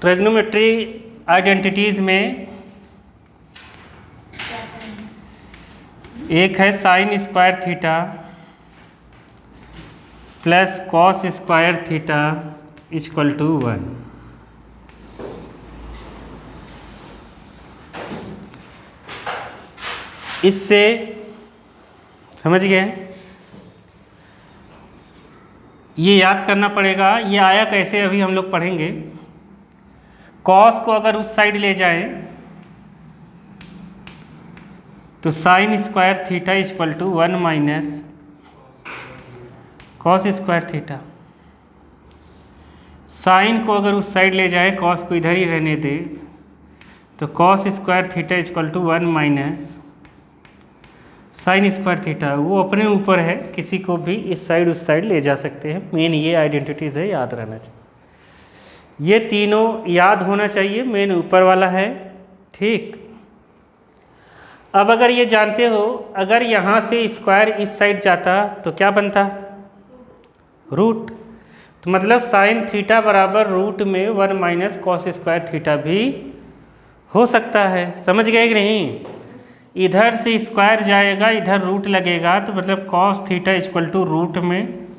Trigonometry identities में एक है sine square theta plus cos square theta equal to 1। इससे समझ गए, ये याद करना पड़ेगा। ये आया कैसे अभी हम लोग पढ़ेंगे। कॉस को अगर उस साइड ले जाएं तो sine square theta equal to 1 minus cos square theta. Sine को अगर उस साइड ले जाएं, कॉस को इधर ही रहने दे, तो cos square theta equal to 1 minus sine square theta. वो अपने ऊपर है, किसी को भी इस साइड उस साइड ले जा सकते हैं। मेन ये आइडेंटिटीज़ है, याद रहना चाहिए। ये तीनों याद होना चाहिए, मेन ऊपर वाला है, ठीक। अब अगर ये जानते हो, अगर यहाँ से स्क्वायर इस साइड जाता तो क्या बनता, रूट। तो मतलब साइन थीटा बराबर रूट में 1 माइनस कॉस स्क्वायर थीटा भी हो सकता है। समझ गए कि नहीं। इधर से स्क्वायर जाएगा, इधर रूट लगेगा, तो मतलब cos theta equal to root में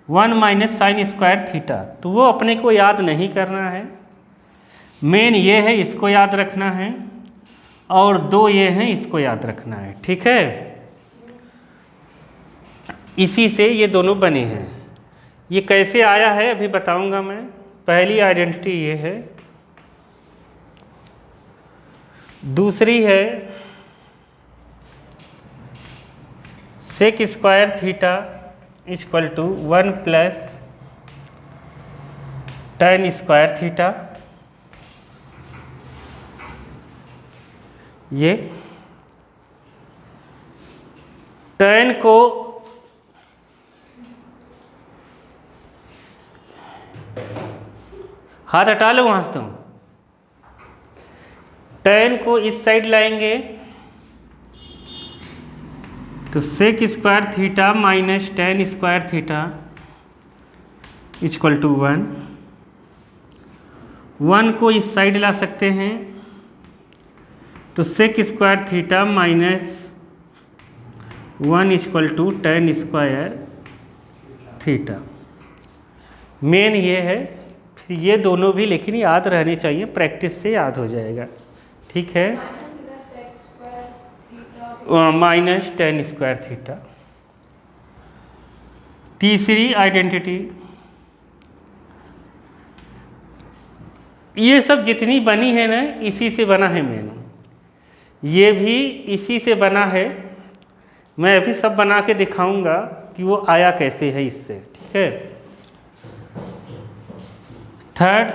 1 माइनस साइन स्क्वायर थीटा। तो वो अपने को याद नहीं करना है, मेन ये है, इसको याद रखना है, और दो ये हैं, इसको याद रखना है, ठीक है। इसी से ये दोनों बने हैं। ये कैसे आया है अभी बताऊंगा मैं। पहली आइडेंटिटी ये है, दूसरी है sec square theta equal to 1 plus tan square theta. ये tan को हाथ हटा लो वहां से तुम। tan को इस साइड लाएंगे तो sec square theta minus tan square theta equal to 1। 1 को इस साइड ला सकते हैं तो sec square theta minus 1 equal to tan square theta. Main ये है। फिर ये दोनों भी लेकिन याद रहने चाहिए, प्रैक्टिस से याद हो जाएगा, ठीक है। Minus tan square theta. तीसरी आइडेंटिटी, ये सब जितनी बनी है ना, इसी से बना है मेन। ये भी इसी से बना है। मैं अभी सब बना के दिखाऊंगा कि वो आया कैसे है इससे, ठीक है। Third,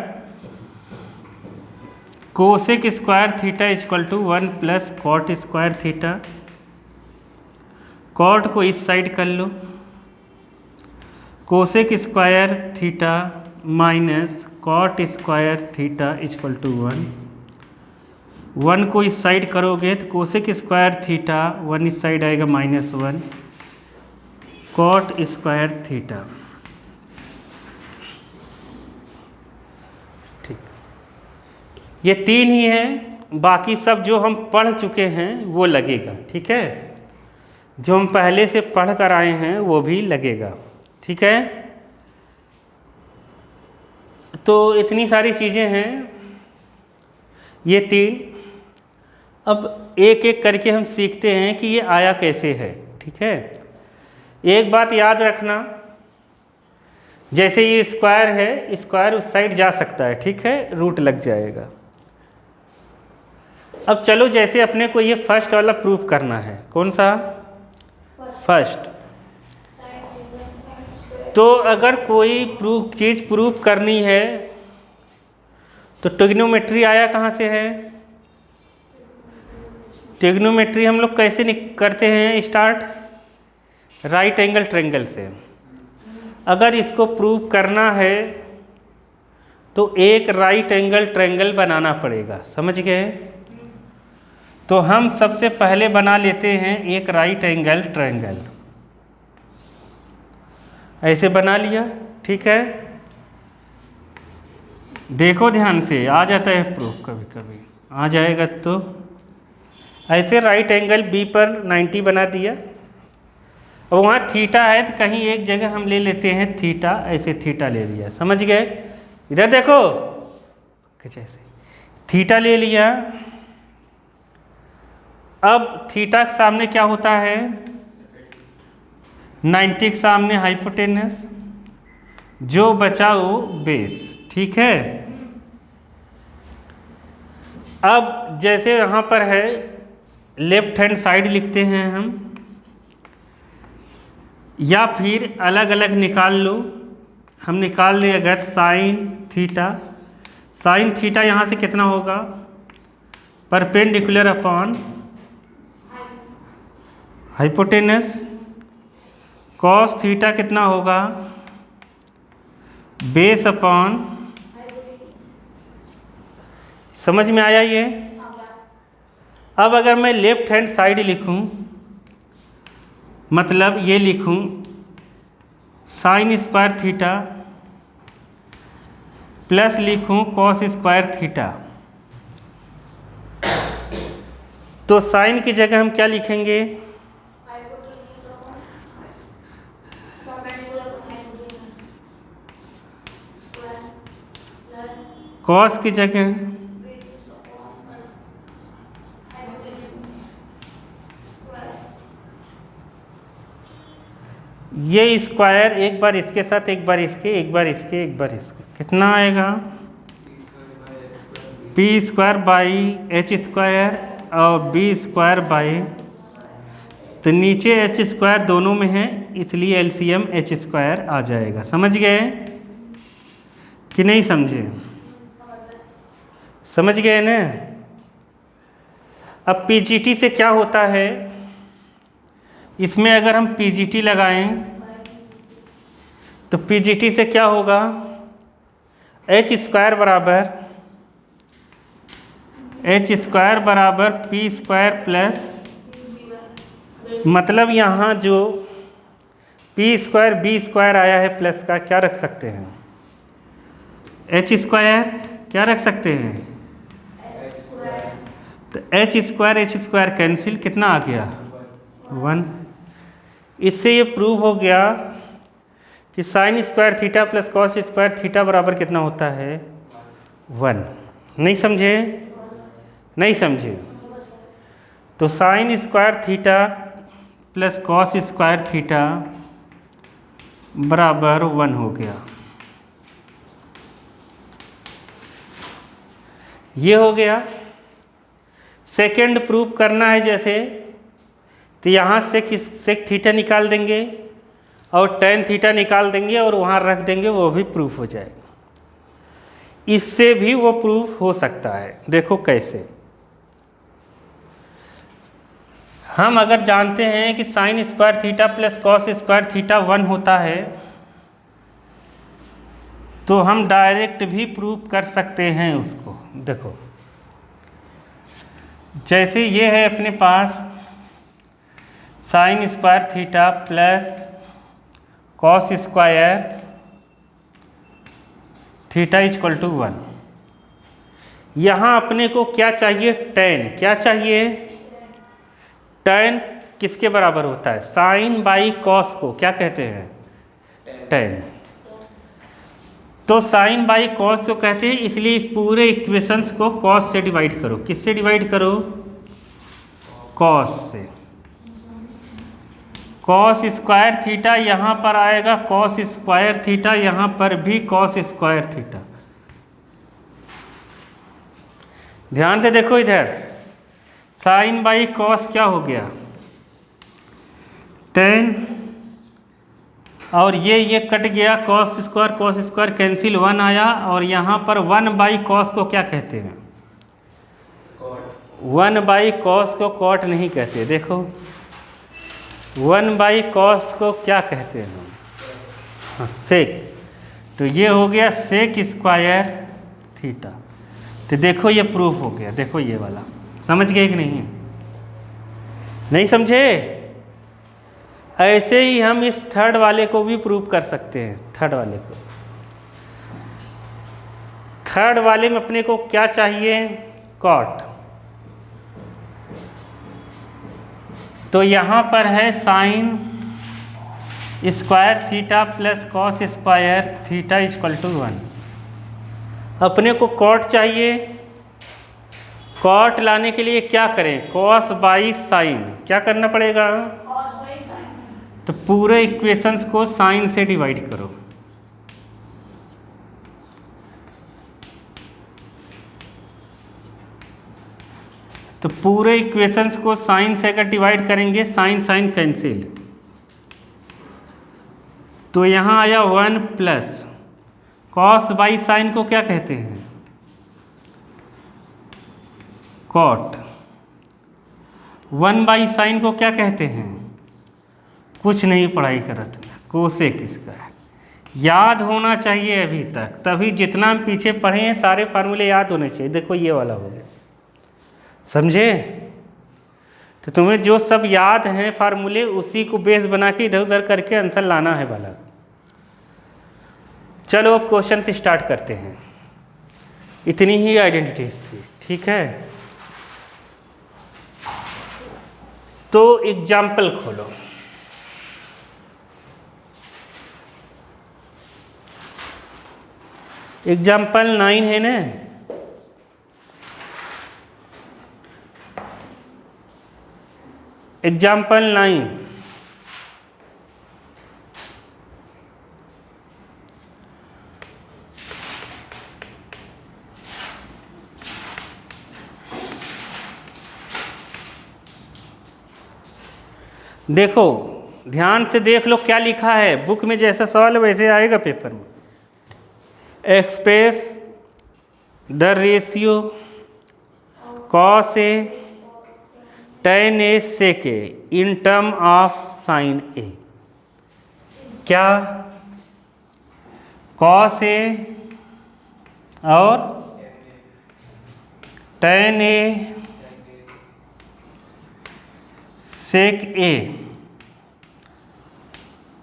cosec square theta equal to 1 plus cot square theta. Cot को इस साइड कर लो, cosec square theta minus cot square theta equal to 1। 1 को इस साइड करोगे तो कोसेक स्क्वायर थीटा 1 इस साइड आएगा -1 कॉट स्क्वायर थीटा, ठीक। ये तीन ही हैं, बाकी सब जो हम पढ़ चुके हैं वो लगेगा, ठीक है। जो हम पहले से पढ़ कर आए हैं वो भी लगेगा, ठीक है। तो इतनी सारी चीज़ें हैं, ये तीन। अब एक एक करके हम सीखते हैं कि ये आया कैसे है, ठीक है। एक बात याद रखना, जैसे ये स्क्वायर है, स्क्वायर उस साइड जा सकता है, ठीक है, रूट लग जाएगा। अब चलो, जैसे अपने को ये फर्स्ट वाला प्रूफ करना है, कौन सा, फर्स्ट। तो अगर कोई चीज़ प्रूफ करनी है तो ट्रिग्नोमेट्री आया कहाँ से है। ट्रिग्नोमेट्री हम लोग कैसे करते हैं स्टार्ट, राइट एंगल ट्रायंगल से। अगर इसको प्रूव करना है तो एक राइट एंगल ट्रायंगल बनाना पड़ेगा, समझ गए। तो हम सबसे पहले बना लेते हैं एक राइट एंगल ट्रायंगल, ऐसे बना लिया, ठीक है। देखो ध्यान से, आ जाता है प्रूफ, कभी कभी आ जाएगा। तो ऐसे राइट एंगल बी पर 90 बना दिया, और वहाँ थीटा है तो कहीं एक जगह हम ले लेते हैं थीटा, ऐसे थीटा ले लिया, समझ गए। इधर देखो कुछ ऐसे थीटा ले लिया। अब थीटा के सामने क्या होता है, 90 के सामने हाइपोटेनस, जो बचा वो बेस, ठीक है। अब जैसे यहाँ पर है लेफ्ट हैंड साइड लिखते हैं हम, या फिर अलग अलग निकाल लो। हम निकाल लें अगर साइन थीटा यहाँ से कितना होगा, perpendicular upon hypotenuse, cos theta कितना होगा, बेस अपॉन, समझ में आया ये। अब अगर मैं लेफ्ट हैंड साइड लिखूं, मतलब ये लिखूं साइन स्क्वायर थीटा प्लस लिखूं कॉस स्क्वायर थीटा, तो साइन की जगह हम क्या लिखेंगे, कॉस की जगह ये स्क्वायर, एक बार इसके साथ, एक बार इसके, एक बार इसके, एक बार इसके, कितना आएगा, P square by H square और बी स्क्वायर बाई, तो नीचे एच स्क्वायर दोनों में है इसलिए एलसीएम एच स्क्वायर आ जाएगा। समझ गए कि नहीं समझे, समझ गए ना। अब पीजीटी से क्या होता है, इसमें अगर हम पीजीटी लगाएं तो पीजीटी से क्या होगा, एच स्क्वायर बराबर पी स्क्वायर प्लस, मतलब यहाँ जो पी स्क्वायर बी स्क्वायर आया है प्लस का, क्या रख सकते हैं, एच स्क्वायर, क्या रख सकते हैं, तो एच स्क्वायर कैंसिल, कितना आ गया 1। इससे ये प्रूव हो गया कि sign square theta plus cos square theta बराबर कितना होता है 1। नहीं समझे, नहीं समझे, तो sine square theta plus cos square theta बराबर 1 हो गया। ये हो गया। सेकंड प्रूफ करना है जैसे, तो यहाँ से सेक थीटा निकाल देंगे और टेन थीटा निकाल देंगे और वहाँ रख देंगे, वो भी प्रूफ हो जाएगा। इससे भी वो प्रूफ हो सकता है। देखो कैसे, हम अगर जानते हैं कि sign square theta plus cos square theta 1 होता है, तो हम डायरेक्ट भी प्रूफ कर सकते हैं उसको। देखो जैसे ये है अपने पास sine square theta plus cos square theta equal to 1। यहाँ अपने को क्या चाहिए, टेन, क्या चाहिए, टेन किसके बराबर होता है, साइन बाई कॉस को क्या कहते हैं, टेन। तो साइन बाई कॉस को कहते हैं, इसलिए इस पूरे इक्वेशंस को कॉस से डिवाइड करो। किससे डिवाइड करो, कॉस से। कॉस स्क्वायर थीटा यहाँ पर आएगा कॉस स्क्वायर थीटा, यहाँ पर भी कॉस स्क्वायर थीटा। ध्यान से देखो इधर, साइन बाई कॉस क्या हो गया 10, और ये कट गया, कॉस स्क्वायर कैंसिल 1 आया, और यहाँ पर 1 बाई कॉस को क्या कहते हैं, 1 बाई कॉस को कॉट नहीं कहते। देखो 1 बाई कॉस को क्या कहते हैं, हाँ सेक। तो ये हो गया सेक स्क्वायर थीटा। तो देखो ये प्रूफ हो गया। देखो ये वाला समझ गए कि नहीं, नहीं समझे। ऐसे ही हम इस थर्ड वाले को भी प्रूव कर सकते हैं। थर्ड वाले को, थर्ड वाले में अपने को क्या चाहिए, कॉट। तो यहाँ पर है sine square theta plus cos square theta equal to 1। अपने को कॉट चाहिए। कॉट लाने के लिए क्या करें, कॉस बाई साइन, क्या करना पड़ेगा, तो पूरे इक्वेशंस को साइन से डिवाइड करो। तो पूरे इक्वेशंस को साइन से अगर डिवाइड करेंगे, साइन साइन कैंसिल, तो यहाँ आया 1 प्लस कॉस बाई साइन को क्या कहते हैं, कॉट। 1 बाई साइन को क्या कहते हैं, कुछ नहीं पढ़ाई करत में, कोसेक इसका याद होना चाहिए अभी तक, तभी जितना हम पीछे पढ़े हैं सारे फार्मूले याद होने चाहिए। देखो ये वाला हो गया, समझे। तो तुम्हें जो सब याद हैं फार्मूले, उसी को बेस बना के इधर उधर करके आंसर लाना है वाला। चलो अब क्वेश्चन से स्टार्ट करते हैं। इतनी ही आइडेंटिटीज थी, ठीक है। तो एग्जाम्पल खोलो। एग्जाम्पल 9 है ना, एग्जाम्पल 9। देखो ध्यान से देख लो क्या लिखा है, बुक में जैसा सवाल है वैसे आएगा पेपर में। Express the ratio cos A tan A sec A in term of sine A. क्या, कॉस ए और tan A sec A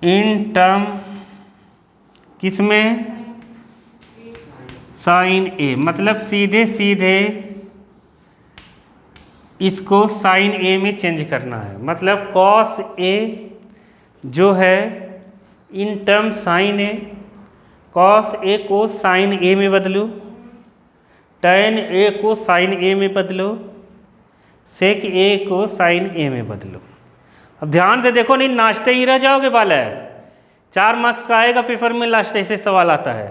in term किस में, साइन ए। मतलब सीधे सीधे इसको साइन ए में चेंज करना है। मतलब कॉस ए जो है in term sine A, cos A को साइन ए में बदलो, tan ए को साइन ए में बदलो, सेक ए को साइन ए में बदलो। अब ध्यान से देखो, नहीं नाचते ही रह जाओगे वाला है। 4 मार्क्स का आएगा पेपर में, लास्ट ऐसे सवाल आता है,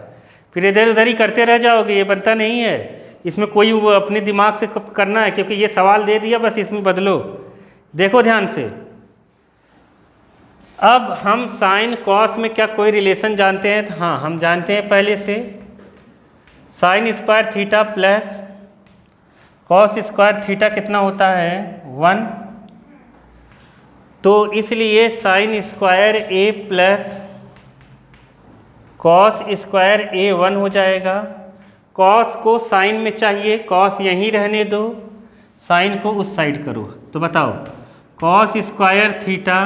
फिर इधर उधर ही करते रह जाओगे, ये बनता नहीं है। इसमें कोई वो अपने दिमाग से करना है, क्योंकि ये सवाल दे दिया बस इसमें बदलो। देखो ध्यान से, अब हम साइन कॉस में क्या कोई रिलेशन जानते हैं, तो हाँ हम जानते हैं पहले से, sign square theta plus cos square theta कितना होता है, 1। तो इसलिए sign square A plus cos square ए 1 हो जाएगा। कॉस को साइन में चाहिए, कॉस यहीं रहने दो, साइन को उस साइड करो। तो बताओ कॉस स्क्वायर थीटा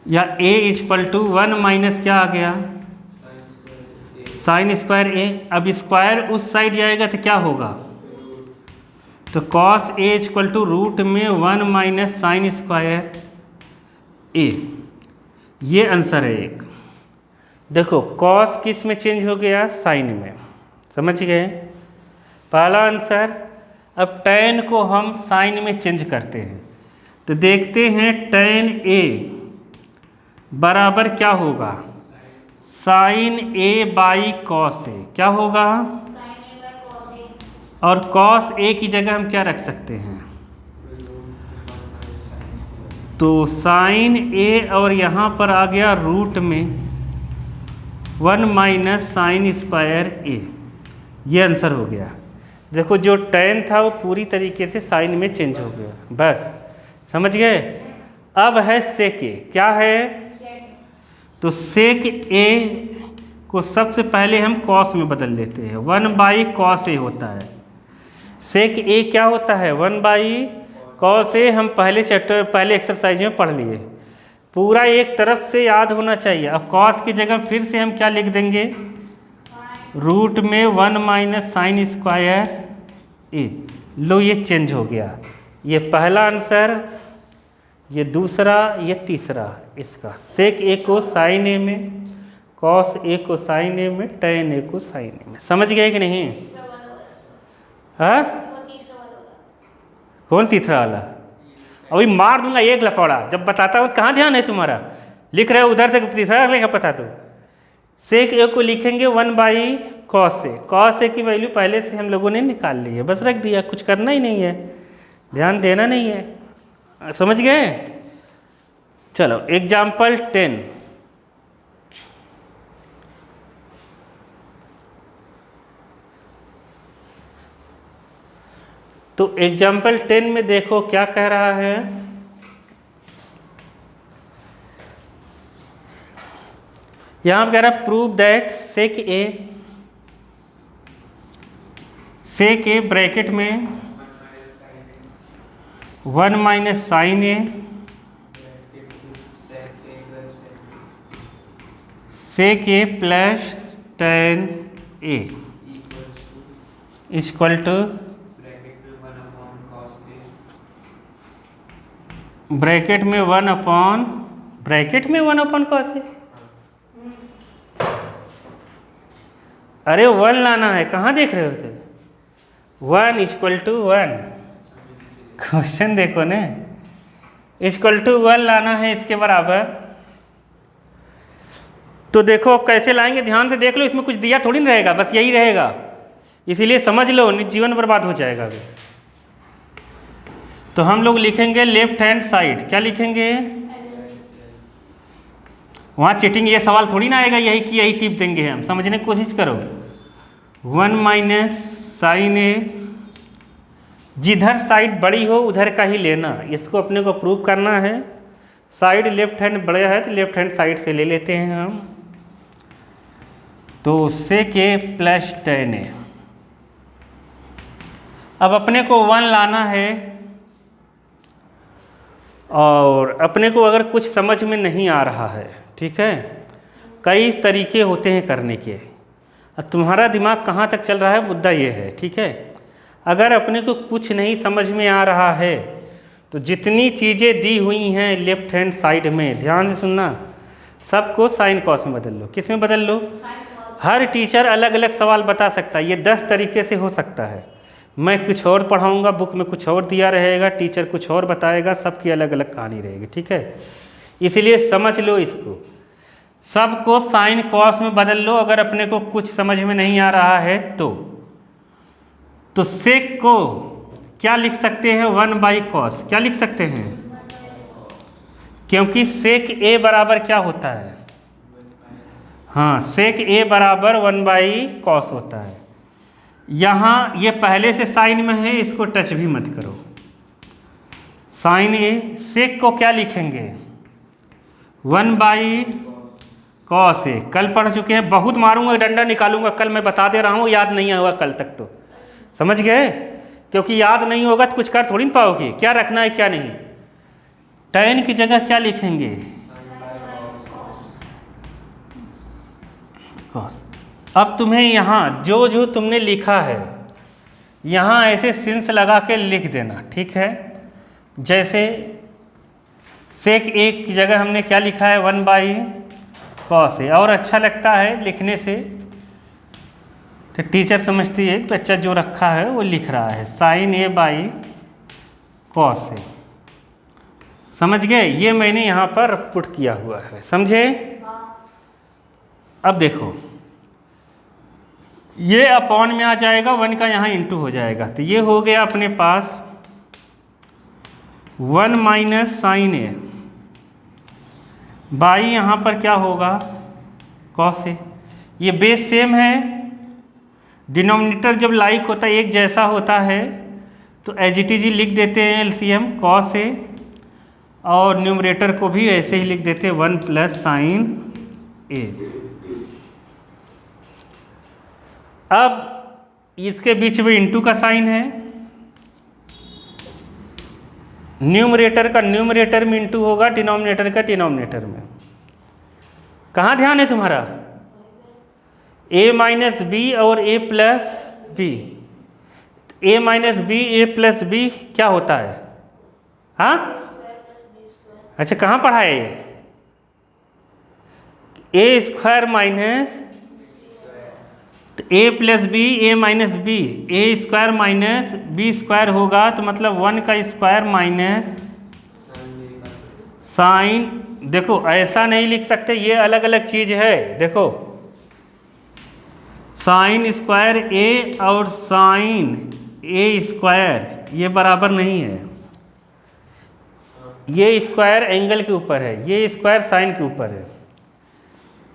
या ए इक्वल टू 1 माइनस क्या आ गया, साइन स्क्वायर ए। अब स्क्वायर उस साइड जाएगा तो क्या होगा, तो cos A equal to root में 1 माइनस साइन स्क्वायर ए। ये आंसर है एक। देखो कॉस किस में चेंज हो गया, साइन में, समझ गए पहला आंसर। अब tan को हम साइन में चेंज करते हैं, तो देखते हैं tan ए बराबर क्या होगा, sign A by cos A. क्या होगा, और कॉस ए की जगह हम क्या रख सकते हैं, तो साइन ए और यहाँ पर आ गया रूट में 1 माइनस साइन स्क्वायर ए। ये आंसर हो गया। देखो जो tan था वो पूरी तरीके से साइन में चेंज हो गया, बस समझ गए। अब है सेक ए, क्या है, तो सेक ए को सबसे पहले हम कॉस में बदल लेते हैं, 1 बाई कॉस ए होता है। सेक ए क्या होता है, 1 बाई कॉस ए। हम पहले चैप्टर पहले एक्सरसाइज में पढ़ लिए, पूरा एक तरफ से याद होना चाहिए। अब कॉस की जगह फिर से हम क्या लिख देंगे, रूट में 1 माइनस साइन स्क्वायर ए। लो ये चेंज हो गया, ये पहला आंसर, ये दूसरा, ये तीसरा इसका। सेक ए को साइन ए में, कॉस ए को साइन ए में, टेन ए को साइन ए में। समझ गए कि नहीं? हाँ, कौन तीसरा वाला? अभी मार दूंगा एक लपौड़ा जब बताता हूँ। कहाँ ध्यान है तुम्हारा? लिख रहे हो उधर से तीसरा लेखा पता दो। सेक ए को लिखेंगे 1 बाई कॉस ए। कॉस ए की वैल्यू पहले से हम लोगों ने निकाल ली है, बस रख दिया, कुछ करना ही नहीं है, ध्यान देना नहीं है। समझ गए? चलो एग्जाम्पल 10। तो एग्जाम्पल 10 में देखो क्या कह रहा है। यहां पर कह रहा है prove that sec A bracket में 1 minus sine A sec A plus tan A equal to bracket में 1 अपॉन कॉस ए। अरे 1 लाना है, कहाँ देख रहे होते? 1 इक्वल टू 1, क्वेश्चन देखो ने, इक्वल टू 1 लाना है इसके बराबर। तो देखो अब कैसे लाएंगे, ध्यान से देख लो, इसमें कुछ दिया थोड़ी ना रहेगा, बस यही रहेगा, इसीलिए समझ लो, नहीं जीवन बर्बाद हो जाएगा अभी। तो हम लोग लिखेंगे लेफ्ट हैंड साइड, क्या लिखेंगे? वहाँ चीटिंग ये सवाल थोड़ी ना आएगा, यही की यही टिप देंगे हम, समझने की कोशिश करो। 1 माइनस साइन ए, जिधर साइड बड़ी हो उधर का ही लेना, इसको अपने को प्रूव करना है। साइड लेफ्ट हैंड बड़ा है तो लेफ्ट हैंड साइड से ले लेते हैं हम। तो सेक ए प्लस टेन ए। अब अपने को 1 लाना है, और अपने को अगर कुछ समझ में नहीं आ रहा है, ठीक है, कई तरीके होते हैं करने के, अब तुम्हारा दिमाग कहाँ तक चल रहा है मुद्दा ये है, ठीक है। अगर अपने को कुछ नहीं समझ में आ रहा है तो जितनी चीज़ें दी हुई हैं लेफ्ट हैंड साइड में, ध्यान से सुनना, सबको साइन कॉस में बदल लो। किस में बदल लो? हर टीचर अलग अलग सवाल बता सकता है, ये 10 तरीके से हो सकता है। मैं कुछ और पढ़ाऊँगा, बुक में कुछ और दिया रहेगा, टीचर कुछ और बताएगा, सबकी अलग अलग कहानी रहेगी, ठीक है। इसीलिए समझ लो इसको, सबको साइन कॉस में बदल लो अगर अपने को कुछ समझ में नहीं आ रहा है तो सेक को क्या लिख सकते हैं? 1 बाई कॉस। क्या लिख सकते हैं? क्योंकि सेक ए बराबर क्या होता है? हाँ, सेक ए बराबर 1 बाई कॉस होता है। यहाँ ये पहले से साइन में है, इसको टच भी मत करो। साइन ए, सेक को क्या लिखेंगे? 1 बाई कॉस ए। कल पढ़ चुके हैं, बहुत मारूंगा, डंडा निकालूंगा, कल मैं बता दे रहा हूँ, याद नहीं होगा कल तक तो, समझ गए? क्योंकि याद नहीं होगा तो कुछ कर थोड़ी ना पाओगे, क्या रखना है क्या नहीं। टेन की जगह क्या लिखेंगे? अब तुम्हें यहाँ जो जो तुमने लिखा है यहाँ ऐसे सिंस लगा के लिख देना, ठीक है। जैसे सेक ए की जगह हमने क्या लिखा है? 1 बाई कॉस ए, और अच्छा लगता है लिखने से, तो टीचर समझती है कि बच्चा जो रखा है वो लिख रहा है, साइन ए बाई कॉस ए। समझ गए? ये मैंने यहाँ पर पुट किया हुआ है, समझे? अब देखो, ये अपॉन में आ जाएगा, 1 का यहाँ इंटू हो जाएगा, तो ये हो गया अपने पास 1 माइनस साइन ए बाई यहाँ पर क्या होगा? Cos A. ये बेस सेम है, डिनोमिनेटर जब लाइक होता है, एक जैसा होता है, तो एज इट इज ही लिख देते हैं एलसीएम कॉस ए, और न्यूमरेटर को भी ऐसे ही लिख देते हैं 1 प्लस साइन ए। अब इसके बीच में इंटू का साइन है, न्यूमरेटर का न्यूमरेटर में इंटू होगा, डिनोमिनेटर का डिनोमिनेटर में। कहाँ ध्यान है तुम्हारा? ए माइनस बी और ए plus B, A minus B A plus B क्या होता है? हाँ, अच्छा कहाँ पढ़ा है ये? ए square minus A plus B, A minus B, A square minus B square होगा तो मतलब 1 का स्क्वायर माइनस साइन। देखो ऐसा नहीं लिख सकते, ये अलग अलग चीज है। देखो साइन स्क्वायर ए और साइन ए स्क्वायर ये बराबर नहीं है। ये स्क्वायर एंगल के ऊपर है, ये स्क्वायर साइन के ऊपर है।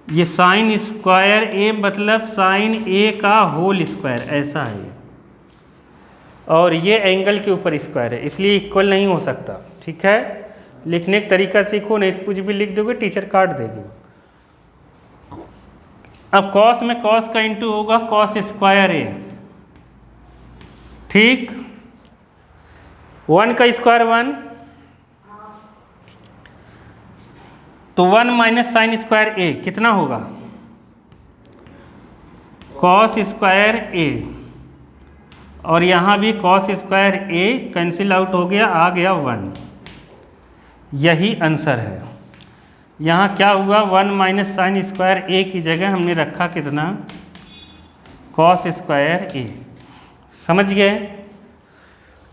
ये साइन स्क्वायर ए मतलब साइन ए का होल स्क्वायर ऐसा है, और ये एंगल के ऊपर स्क्वायर है, इसलिए इक्वल नहीं हो सकता। ठीक है, लिखने का तरीका सीखो, नहीं तो कुछ भी लिख दोगे टीचर काट देगी। अब कॉस में कॉस का इंटू होगा कॉस स्क्वायर ए, ठीक। 1 का स्क्वायर 1, तो 1 माइनस साइन स्क्वायर ए कितना होगा? कॉस स्क्वायर ए, और यहाँ भी कॉस स्क्वायर ए कैंसिल आउट हो गया, आ गया 1। यही आंसर है। यहाँ क्या हुआ? 1 माइनस साइन स्क्वायर ए की जगह हमने रखा कितना? कॉस स्क्वायर ए। समझ गए?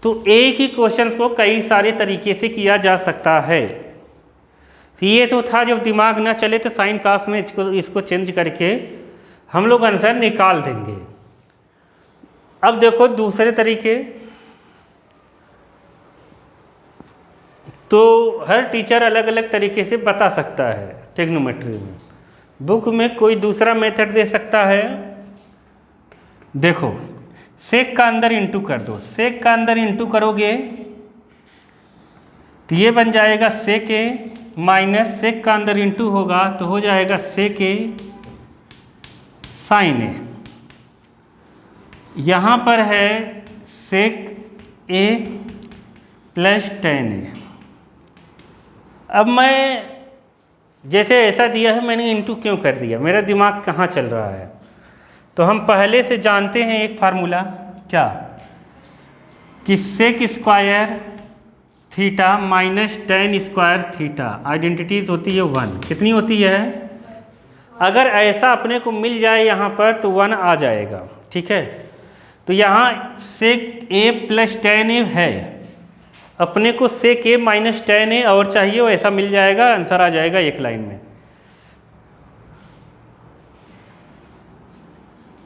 तो एक ही क्वेश्चन को कई सारे तरीके से किया जा सकता है। तो ये तो था, जब दिमाग ना चले तो साइन कास में इसको चेंज करके हम लोग आंसर निकाल देंगे। अब देखो दूसरे तरीके, तो हर टीचर अलग अलग तरीके से बता सकता है। ट्रिग्नोमेट्री में बुक में कोई दूसरा मेथड दे सकता है। देखो सेक का अंदर इंटू कर दो, सेक का अंदर इंटू करोगे तो ये बन जाएगा सेक ए, माइनस सेक का अंदर इंटू होगा तो हो जाएगा सेक ए साइन ए। यहाँ पर है सेक ए प्लस टेन ए। अब मैं जैसे ऐसा दिया है, मैंने इंटू क्यों कर दिया? मेरा दिमाग कहाँ चल रहा है? तो हम पहले से जानते हैं एक फार्मूला, क्या कि sec square theta minus tan square theta, identities होती है 1। कितनी होती है? अगर ऐसा अपने को मिल जाए यहाँ पर तो 1 आ जाएगा। ठीक है, तो यहाँ सेक ए प्लस टेन ए है, अपने को सेक ए माइनस टेन ए और चाहिए, वो ऐसा मिल जाएगा, आंसर आ जाएगा एक लाइन में।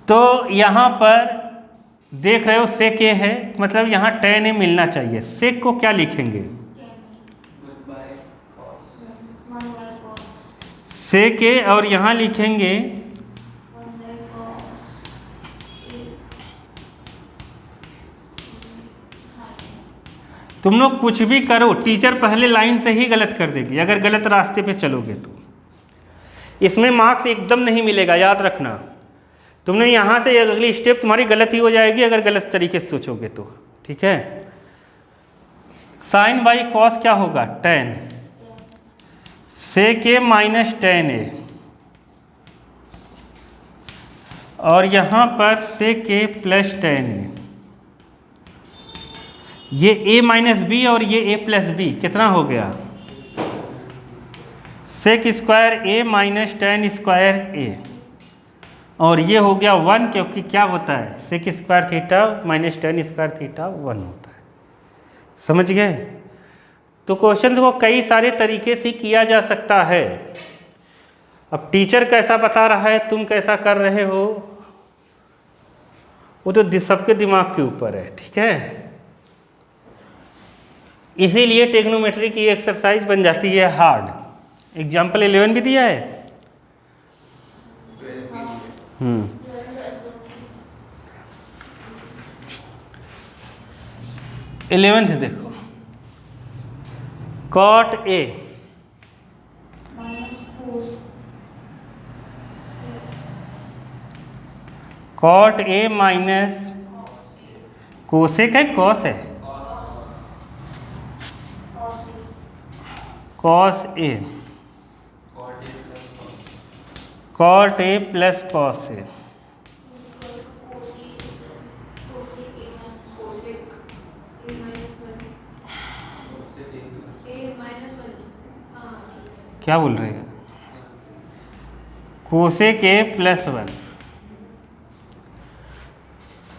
तो यहाँ पर देख रहे हो सेक ए है, मतलब यहाँ टेन ए मिलना चाहिए। सेक को क्या लिखेंगे? सेक ए, और यहाँ लिखेंगे तुम लोग कुछ भी करो, टीचर पहले लाइन से ही गलत कर देगी अगर गलत रास्ते पे चलोगे तो। इसमें मार्क्स एकदम नहीं मिलेगा, याद रखना। तुमने यहाँ से अगली स्टेप तुम्हारी गलत ही हो जाएगी अगर गलत तरीके से सोचोगे तो। ठीक है, साइन बाई कॉस क्या होगा? टेन, सेक ए माइनस टेन ए, और यहाँ पर सेक ए प्लस टेन ए। ये a माइनस बी और ये a प्लस बी कितना हो गया? Sec square a minus tan square a, और ये हो गया 1, क्योंकि क्या होता है? Sec square theta minus tan square theta 1 होता है। समझ गए? तो क्वेश्चन को कई सारे तरीके से किया जा सकता है। अब टीचर कैसा बता रहा है, तुम कैसा कर रहे हो, वो तो सबके दिमाग के ऊपर है। ठीक है, इसीलिए ट्रिग्नोमेट्री की एक्सरसाइज बन जाती है हार्ड। एग्जाम्पल 11 भी दिया है। 11th देखो, cot A cot A minus cosec है, कॉस है, cos A, cot A plus cos A. क्या बोल रहे हैं? Cosec A plus 1।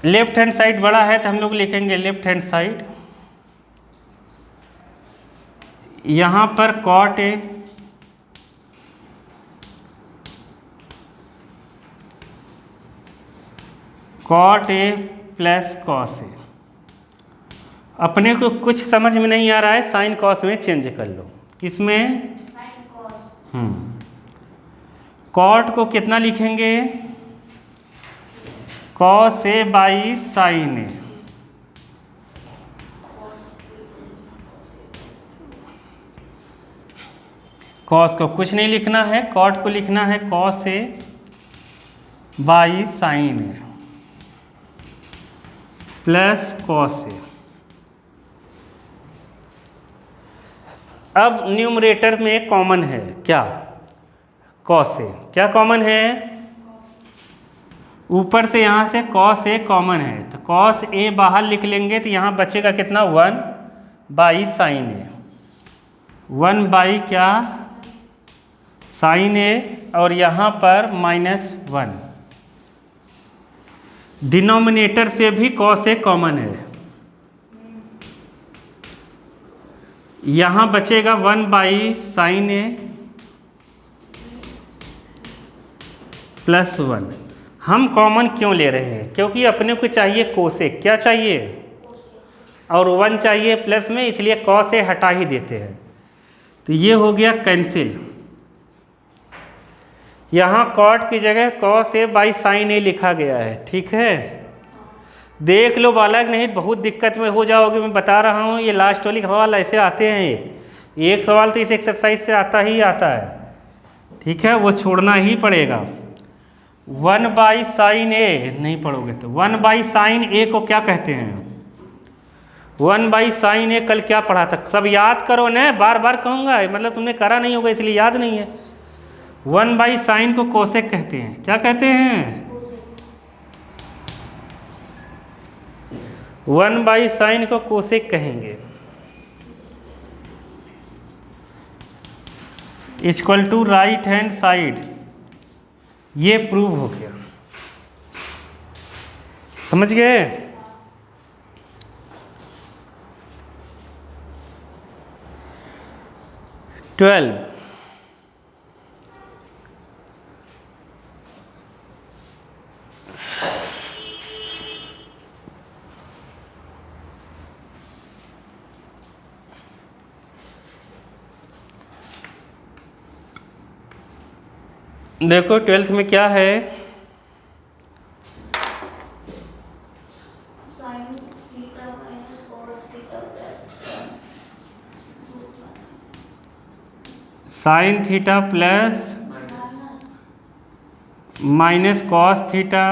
Left hand side बड़ा है तो हम लोग लिखेंगे लेफ्ट हैंड साइड, यहाँ पर कॉट ए प्लस कॉस ए। अपने को कुछ समझ में नहीं आ रहा है, साइन कॉस में चेंज कर लो। किसमें? कॉट को कितना लिखेंगे? Cos A by sine A. Cos को कुछ नहीं लिखना है, कॉट को लिखना है cos A by sine A plus cos A. अब न्यूमरेटर में कॉमन है क्या? Cos A. क्या कॉमन है? ऊपर से यहाँ से कॉस ए कॉमन है, तो कॉस ए बाहर लिख लेंगे तो यहाँ बचेगा कितना? 1 बाई साइन ए। 1 बाई क्या? साइन ए, और यहाँ पर -1। डिनोमिनेटर से भी कॉस ए कॉमन है, यहाँ बचेगा 1 बाई साइन ए प्लस 1। हम कॉमन क्यों ले रहे हैं? क्योंकि अपने को चाहिए कोसेक। क्या चाहिए? और 1 चाहिए प्लस में, इसलिए कॉस ए हटा ही देते हैं। तो ये हो गया कैंसिल। यहाँ कॉट की जगह कॉस ए बाई साइन ए लिखा गया है, ठीक है। देख लो बालक, नहीं बहुत दिक्कत में हो जाओगे। मैं बता रहा हूँ, ये लास्ट वाली सवाल ऐसे आते हैं। एक सवाल तो इस एक्सरसाइज से आता ही आता है, ठीक है, वो छोड़ना ही पड़ेगा। 1 बाई साइन ए नहीं पढ़ोगे तो 1 बाई साइन ए को क्या कहते हैं? 1 बाई साइन ए कल क्या पढ़ा था? सब याद करो ना, बार बार कहूँगा, मतलब तुमने करा नहीं होगा इसलिए याद नहीं है। 1 बाई साइन को कोसेक कहते हैं। क्या कहते हैं? 1 बाई साइन को कोसेक कहेंगे। Equal to right hand side, ये प्रूव हो गया। समझ गए? ट्वेल्व, देखो 12th में क्या है? Sign theta plus minus cos theta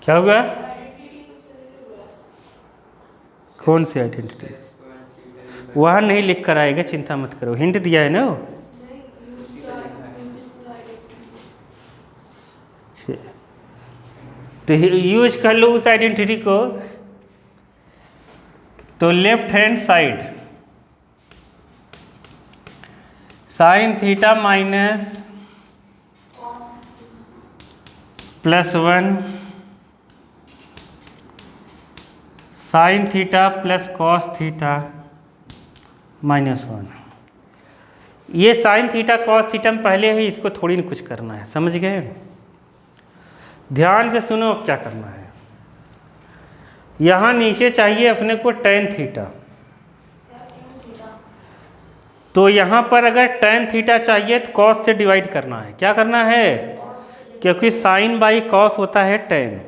क्या हुआ? कौन सी आइडेंटिटी? वहाँ नहीं लिख कर आएगा, चिंता मत करो, हिंट दिया है ना। तो यूज कर लो उस आइडेंटिटी को। तो left hand side sine theta minus +1 sign theta plus cos theta -1। ये साइन थीटा कॉस थीटा में पहले ही, इसको थोड़ी ना कुछ करना है, समझ गए? ध्यान से सुनो अब क्या करना है। यहाँ नीचे चाहिए अपने को टेन थीटा, तो यहाँ पर अगर टेन थीटा चाहिए तो कॉस से डिवाइड करना है। क्या करना है? क्योंकि साइन बाई कॉस होता है टेन,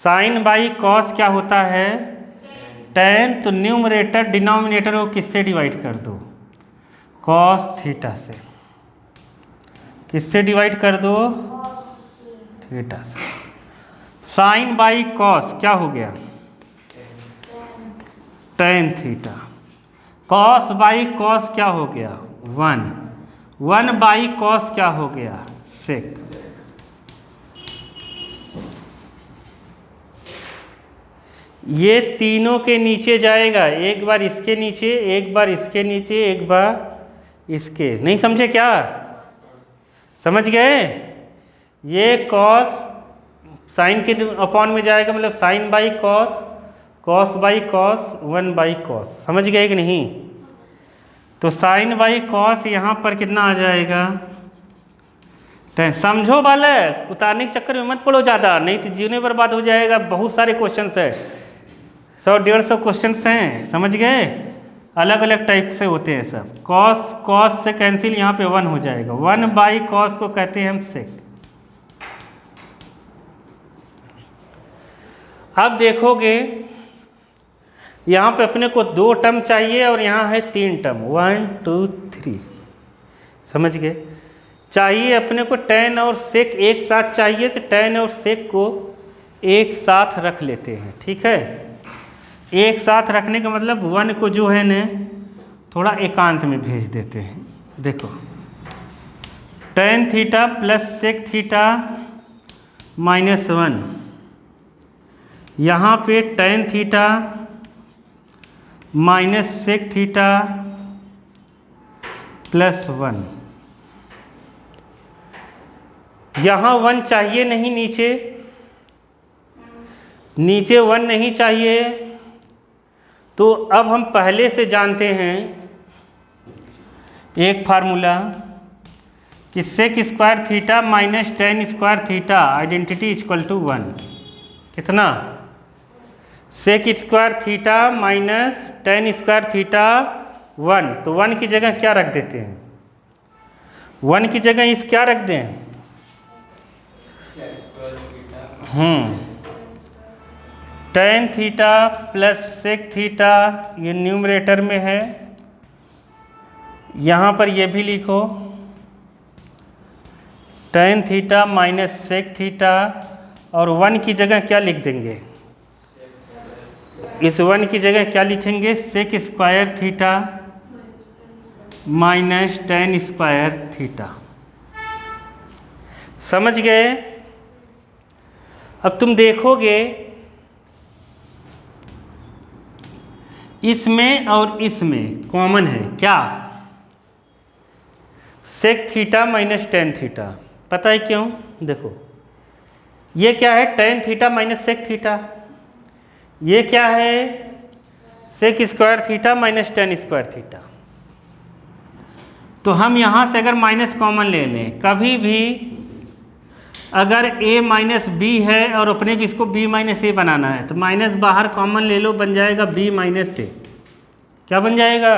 साइन बाई कॉस क्या होता है? टेन। तो न्यूमरेटर डिनोमिनेटर को किससे डिवाइड कर दो? कॉस थीटा से। किससे डिवाइड कर दो? थीटा से। साइन बाई कॉस क्या हो गया? Tan theta. Cos by cos क्या हो गया 1, 1 बाई कॉस क्या हो गया सेक। ये तीनों के नीचे जाएगा, एक बार इसके नीचे, एक बार इसके नीचे, एक बार इसके। नहीं समझे क्या? समझ गए? ये कॉस साइन के अपॉन में जाएगा, मतलब sine by cos, cos by cos, 1 by cos. समझ गए कि नहीं? तो साइन बाई कॉस यहाँ पर कितना आ जाएगा 10। समझो बालक, उतारने के चक्कर में मत पड़ो ज़्यादा, नहीं तो जीवन बर्बाद हो जाएगा। बहुत सारे क्वेश्चंस है, 100-150 क्वेश्चंस हैं। समझ गए? अलग अलग टाइप से होते हैं सब। कॉस कॉस से कैंसिल, यहाँ पे 1 हो जाएगा। 1 बाई कॉस को कहते हैं हम सेक। अब देखोगे यहाँ पे अपने को 2 टर्म चाहिए और यहाँ है 3 टर्म, 1 2 3। समझ गए? चाहिए अपने को tan और sec एक साथ चाहिए, तो tan और sec को एक साथ रख लेते हैं। ठीक है? एक साथ रखने का मतलब 1 को जो है ना थोड़ा एकांत में भेज देते हैं। देखो tan theta plus sec theta -1, यहाँ पे tan theta minus sec theta +1। यहाँ 1 चाहिए नहीं, नीचे 1 नहीं चाहिए। तो अब हम पहले से जानते हैं एक फार्मूला कि sec square theta minus tan square theta identity equal to 1। कितना? sec square theta minus tan square theta 1। तो 1 की जगह क्या रख देते हैं? 1 की जगह इस क्या रख दें? tan theta plus sec theta, ये न्यूमरेटर में है। यहाँ पर ये भी लिखो tan theta minus sec theta, और 1 की जगह क्या लिख देंगे? इस 1 की जगह क्या लिखेंगे? sec square theta minus tan square theta. समझ गए? अब तुम देखोगे इसमें और इसमें कॉमन है क्या? sec theta minus tan theta. पता है क्यों? देखो ये क्या है? tan theta minus sec theta. ये क्या है? sec square theta minus tan square theta. तो हम यहाँ से अगर माइनस कॉमन ले लें, कभी भी अगर a माइनस बी है और अपने को इसको b माइनस ए बनाना है, तो माइनस बाहर कॉमन ले लो, बन जाएगा b माइनस ए। क्या बन जाएगा?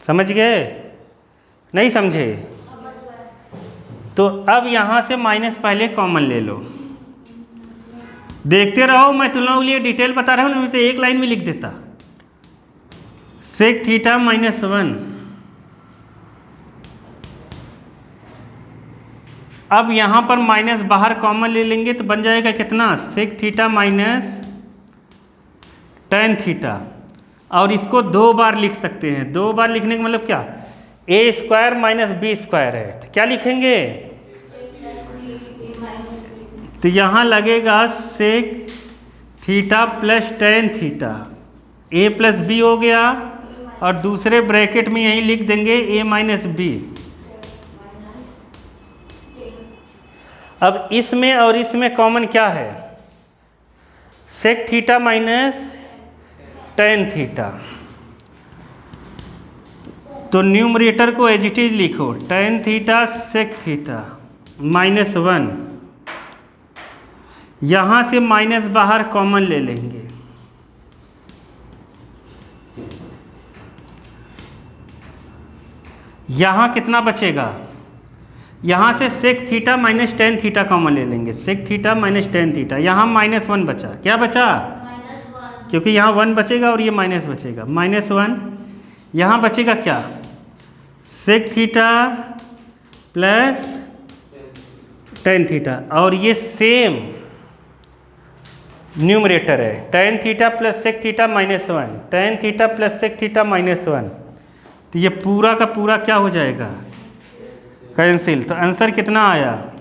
समझ गए? नहीं समझे? तो अब यहाँ से माइनस पहले कॉमन ले लो। देखते रहो, मैं तुम लोगों के लिए डिटेल बता रहा हूँ, नहीं तो एक लाइन में लिख देता। sec theta minus 1। अब यहाँ पर माइनस बाहर कॉमन ले लेंगे तो बन जाएगा कितना? sec theta minus tan theta. और इसको 2 बार लिख सकते हैं। 2 बार लिखने का मतलब क्या? a square minus B square है, तो क्या लिखेंगे? तो यहाँ लगेगा sec theta plus tan theta, a plus B हो गया, और दूसरे ब्रैकेट में यही लिख देंगे a माइनस बी। अब इसमें और इसमें कॉमन क्या है? sec theta minus tan theta. तो न्यूमरेटर को एज इट इज लिखो, tan थीटा sec थीटा -1। यहाँ से माइनस बाहर कॉमन ले लेंगे, यहाँ कितना बचेगा? यहाँ से sec theta minus tan theta common ले लेंगे, sec theta minus tan theta. यहाँ -1 बचा। क्या बचा? क्योंकि यहाँ 1 बचेगा और ये माइनस बचेगा, -1। यहाँ बचेगा क्या? sec theta plus tan theta, और ये सेम न्यूमरेटर है tan theta plus sec theta minus 1, tan theta plus sec theta minus 1, तो ये पूरा का पूरा क्या हो जाएगा, कैंसिल। तो आंसर कितना आया,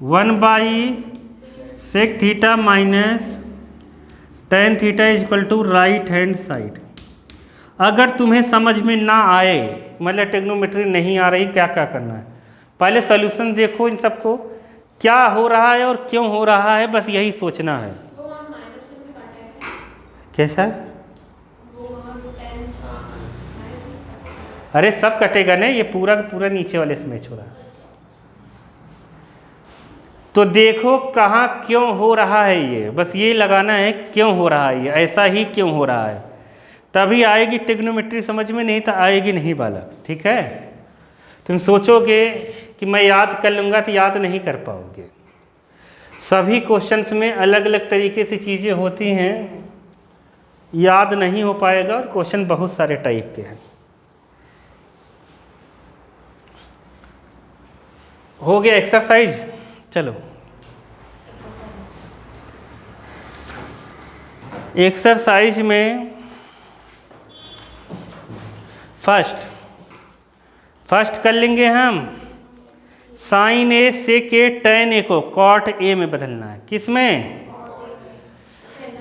1/sec theta minus tan theta is equal to right hand side. अगर तुम्हें समझ में ना आए, मतलब ट्रिग्नोमेट्री नहीं आ रही, क्या क्या करना है, पहले सॉल्यूशन देखो इन सबको, क्या हो रहा है और क्यों हो रहा है, बस यही सोचना है। कैसा है? अरे सब कटेगा नहीं, ये पूरा पूरा नीचे वाले से मैच हो रहा है। तो देखो कहाँ क्यों हो रहा है, ये बस ये लगाना है, क्यों हो रहा है ये, ऐसा ही क्यों हो रहा है, तभी आएगी ट्रिग्नोमेट्री समझ में, नहीं तो आएगी नहीं बालक, ठीक है। तुम सोचोगे कि मैं याद कर लूँगा तो याद नहीं कर पाओगे। सभी क्वेश्चंस में अलग अलग तरीके से चीज़ें होती हैं, याद नहीं हो पाएगा, और क्वेश्चन बहुत सारे टाइप के हैं। हो गया एक्सरसाइज, चलो एक्सरसाइज में फर्स्ट कर लेंगे हम, sign A sec A tan ए को कॉट ए में बदलना है। किस में?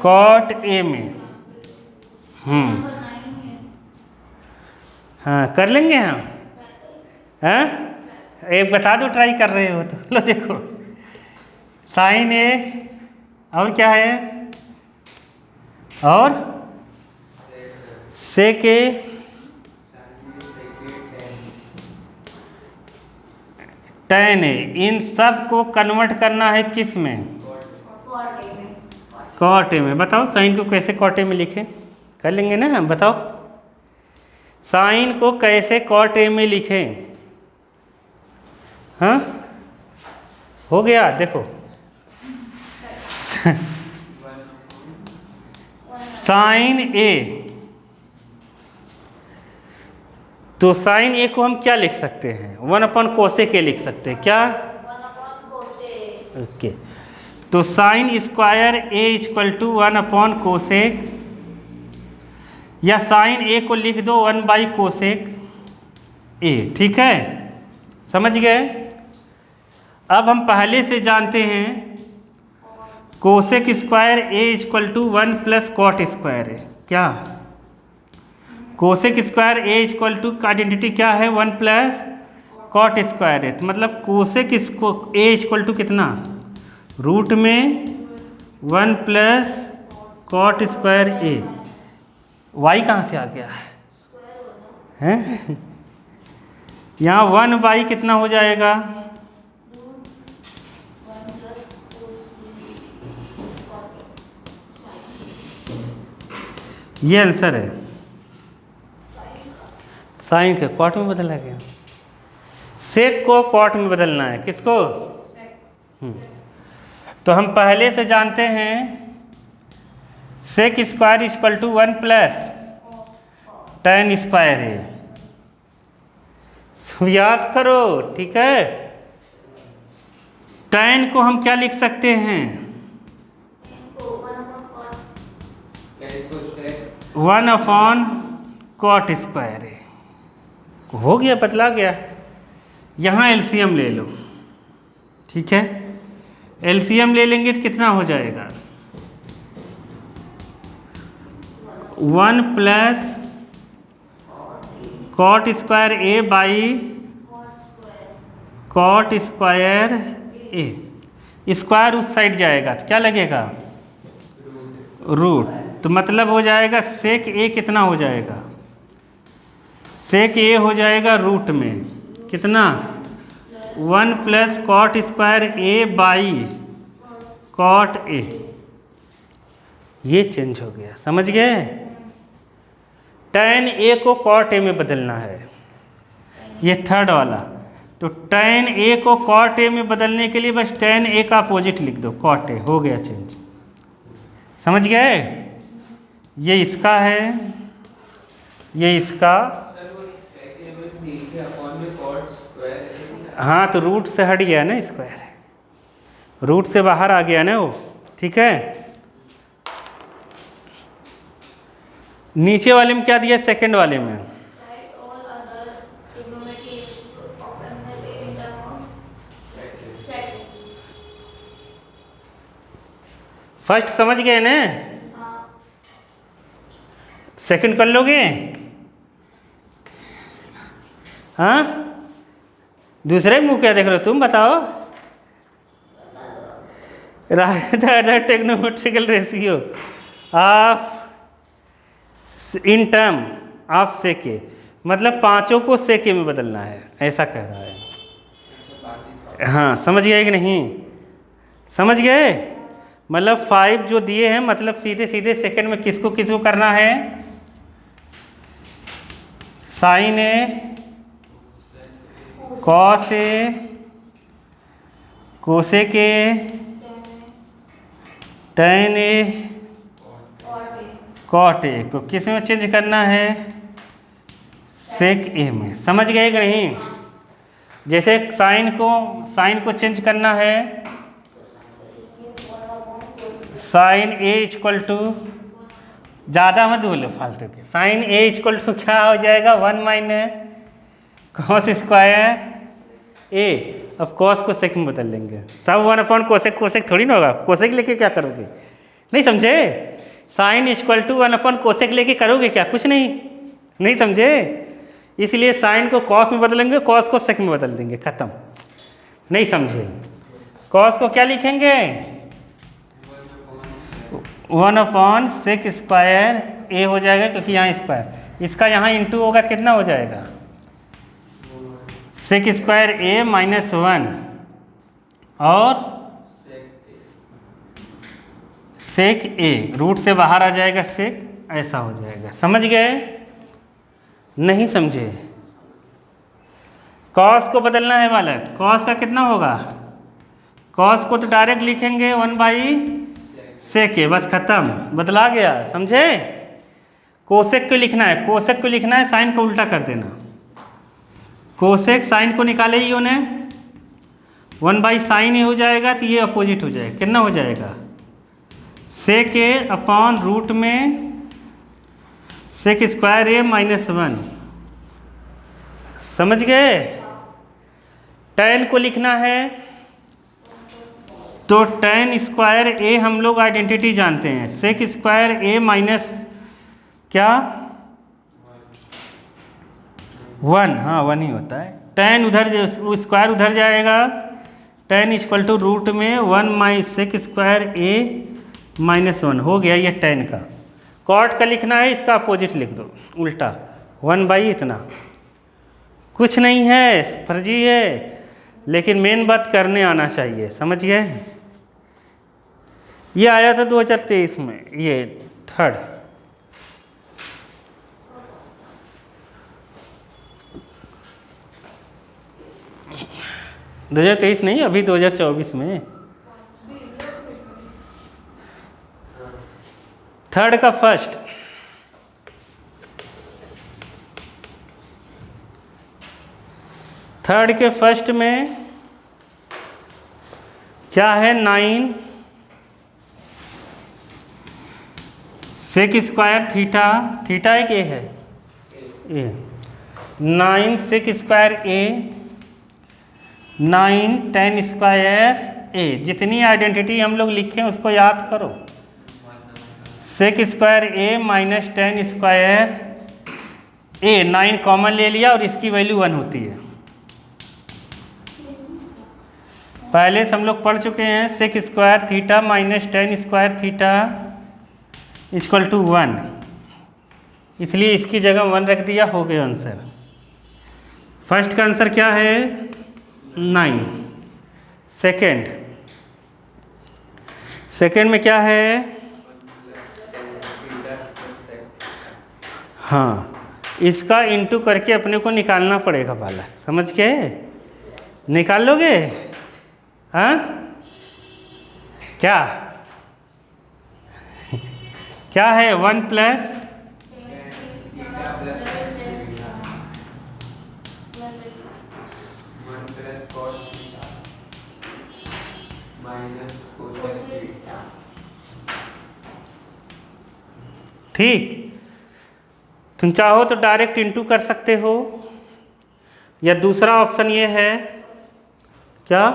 कॉट ए में। हाँ कर लेंगे हम, हाँ एक बता दो, ट्राई कर रहे हो तो लो देखो, साइन ए और क्या है, और सेक ए टैन ए, इन सब को कन्वर्ट करना है किस में, कॉट ए में। बताओ साइन को कैसे कॉट ए में लिखें, कर लेंगे ना हम, बताओ साइन को कैसे कॉट ए में लिखें। हाँ हो गया, देखो साइन ए, तो साइन ए को हम क्या लिख सकते हैं, 1/कोसेक ए लिख सकते हैं, क्या? ओके, तो sine square A equal to 1/कोसेक, या साइन ए को लिख दो 1/कोसेक ए, ठीक है, समझ गए। अब हम पहले से जानते हैं cosec square A equal to 1 plus cot square है, क्या? Cosec square A equal to का आइडेंटिटी क्या है, 1 प्लस कॉट स्क्वायर है, तो मतलब कोसेक ए इक्वल टू कितना, रूट में 1 plus cot square A. Y कहाँ से आ गया है? यहाँ 1/, कितना हो जाएगा, ये आंसर है। साइन के कॉट में बदला गया, सेक को कॉट में बदलना है, किसको? तो हम पहले से जानते हैं sec square equal to 1 plus tan square है, याद करो, ठीक है। टैन को हम क्या लिख सकते हैं, 1/कॉट स्क्वायर है, हो गया, बतला गया। यहाँ एलसीएम ले लो, ठीक है, एलसीएम ले लेंगे तो कितना हो जाएगा, 1 plus cot square A by cot square A, square उस साइड जाएगा तो क्या लगेगा, रूट, तो मतलब हो जाएगा सेक ए कितना हो जाएगा, सेक ए हो जाएगा रूट में कितना, 1 plus cot square A by cot A, ये चेंज हो गया, समझ गए। टैन ए को कॉट ए में बदलना है, ये थर्ड वाला, तो टैन ए को कॉट ए में बदलने के लिए बस टैन ए का अपोजिट लिख दो, कॉट ए, हो गया चेंज, समझ गए। ये इसका है, ये इसका, हाँ तो रूट से हट गया ना स्क्वायर, रूट से बाहर आ गया ना वो, ठीक है। नीचे वाले में क्या दिया सेकंड वाले में? फर्स्ट समझ गए ना? सेकंड कर लोगे? हाँ, दूसरे मुंह क्या देख रहे हो तुम बताओ? Trigonometrical ratio of in term of sec, मतलब पांचों को सेके में बदलना है, ऐसा कह रहा है। हाँ, समझ गए कि नहीं? समझ गए? मतलब 5 जो दिए हैं, मतलब सीधे सीधे सेकंड में किसको किसको करना है? Sine A, cos A, cosec A, tan A, cot A को किस में चेंज करना है? सेक ए में। समझ गए कि नहीं? जैसे साइन को चेंज करना है, साइन ए इक्वल टू, ज़्यादा मत बोलो फालतू के, साइन ए इक्वल टू क्या हो जाएगा? 1 माइनस कॉस स्क्वायर ए। अब कॉस को सेक में बदल लेंगे, सब 1 अपॉन कोसेक। कोसेक थोड़ी ना होगा, कोसेक लेके क्या करोगे? नहीं समझे? Sine equal to 1 upon cosec लेके करोगे क्या? कुछ नहीं समझे? इसलिए साइन को कॉस में बदलेंगे, कॉस को सेक में बदल देंगे, खत्म। नहीं समझे? कॉस को क्या लिखेंगे? 1 अपॉन सेक स्क्वायर ए हो जाएगा, क्योंकि यहाँ स्क्वायर, इसका यहाँ इंटू होगा तो कितना हो जाएगा? सेक स्क्वायर ए माइनस 1 और सेक ए, रूट से बाहर आ जाएगा सेक, ऐसा हो जाएगा। समझ गए? नहीं समझे? कॉस को बदलना है बालक, कॉस का कितना होगा? कॉस को तो डायरेक्ट लिखेंगे 1 बाई सेक ए, बस खत्म, बदला गया। समझे? कोसेक को लिखना है, कोसेक को लिखना है, साइन को उल्टा कर देना। कोसेक साइन को निकाले ही उन्हें, 1 बाई साइन ए हो जाएगा, तो ये अपोजिट हो जाएगा। कितना हो जाएगा? सेक ए अपॉन रूट में सेक स्क्वायर ए माइनस 1। समझ गए? टैन को लिखना है, तो टैन स्क्वायर ए हम लोग आइडेंटिटी जानते हैं, सेक स्क्वायर ए माइनस क्या 1, हाँ 1 ही होता है। टैन उधर स्क्वायर उधर जाएगा, टैन इक्वल टू रूट में 1 माई सेक स्क्वायर ए माइनस 1 हो गया ये टैन का। कॉट का लिखना है, इसका अपोजिट लिख दो उल्टा, 1 बाई इतना। कुछ नहीं है, फर्जी है, लेकिन मेन बात करने आना चाहिए। समझ गए? ये आया था 2023 में, ये थर्ड। दो 2023 नहीं, अभी 2024 में थर्ड का फर्स्ट। थर्ड के फर्स्ट में क्या है? 9 सेक स्क्वायर थीटा, थीटा एक ए है, ए 9 सेक स्क्वायर ए, 9 टैन स्क्वायर ए। जितनी आइडेंटिटी हम लोग लिखे उसको याद करो। सेक स्क्वायर ए माइनस टैन स्क्वायर ए, 9 कॉमन ले लिया और इसकी वैल्यू 1 होती है। पहले से हम लोग पढ़ चुके हैं, sec square theta minus tan square theta equal to 1, इसलिए इसकी जगह 1 रख दिया, हो गया आंसर। फर्स्ट का आंसर क्या है? 9। सेकेंड में क्या है? हाँ, इसका इंटू करके अपने को निकालना पड़ेगा वाला। समझ के निकाल लोगे? हाँ, क्या क्या है? 1 प्लस ठीक। तुम चाहो तो डायरेक्ट इंटू कर सकते हो, या दूसरा ऑप्शन ये है क्या,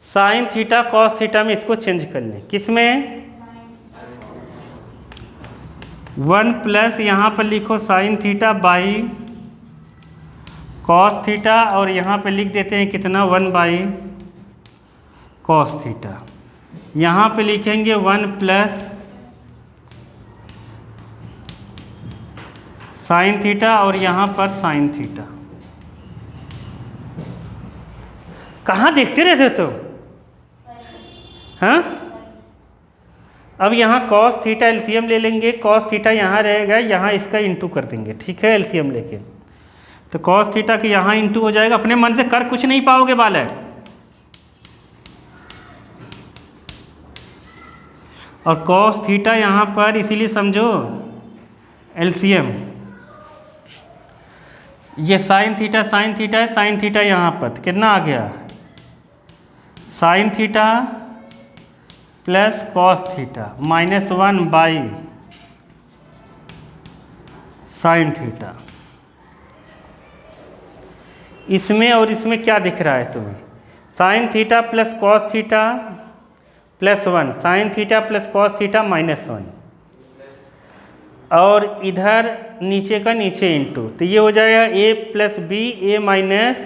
साइन थीटा कॉस थीटा में इसको चेंज कर लें। किस में? 1 प्लस यहाँ पर लिखो sine theta by cos theta, और यहाँ पे लिख देते हैं कितना, 1 बाई कॉस थीटा। यहाँ पे लिखेंगे 1 प्लस साइन थीटा, और यहाँ पर साइन थीटा। कहाँ देखते रहते हो तुम? हाँ, अब यहाँ कॉस थीटा एलसीएम ले लेंगे, कॉस थीटा यहाँ रहेगा, यहाँ इसका इंटू कर देंगे, ठीक है, एलसीएम लेके। तो कॉस थीटा के यहाँ इंटू हो जाएगा। अपने मन से कर कुछ नहीं पाओगे बालक। और कॉस थीटा यहाँ पर इसीलिए समझो एलसीएम, ये साइन थीटा है, साइन थीटा यहाँ पर कितना आ गया, sign theta plus cos theta -1 by sine theta. इसमें और इसमें क्या दिख रहा है तुम्हें? Sign theta plus cos theta +1, sign theta plus cos theta -1, और इधर नीचे का नीचे इंटू, तो ये हो जाएगा a plus B, a minus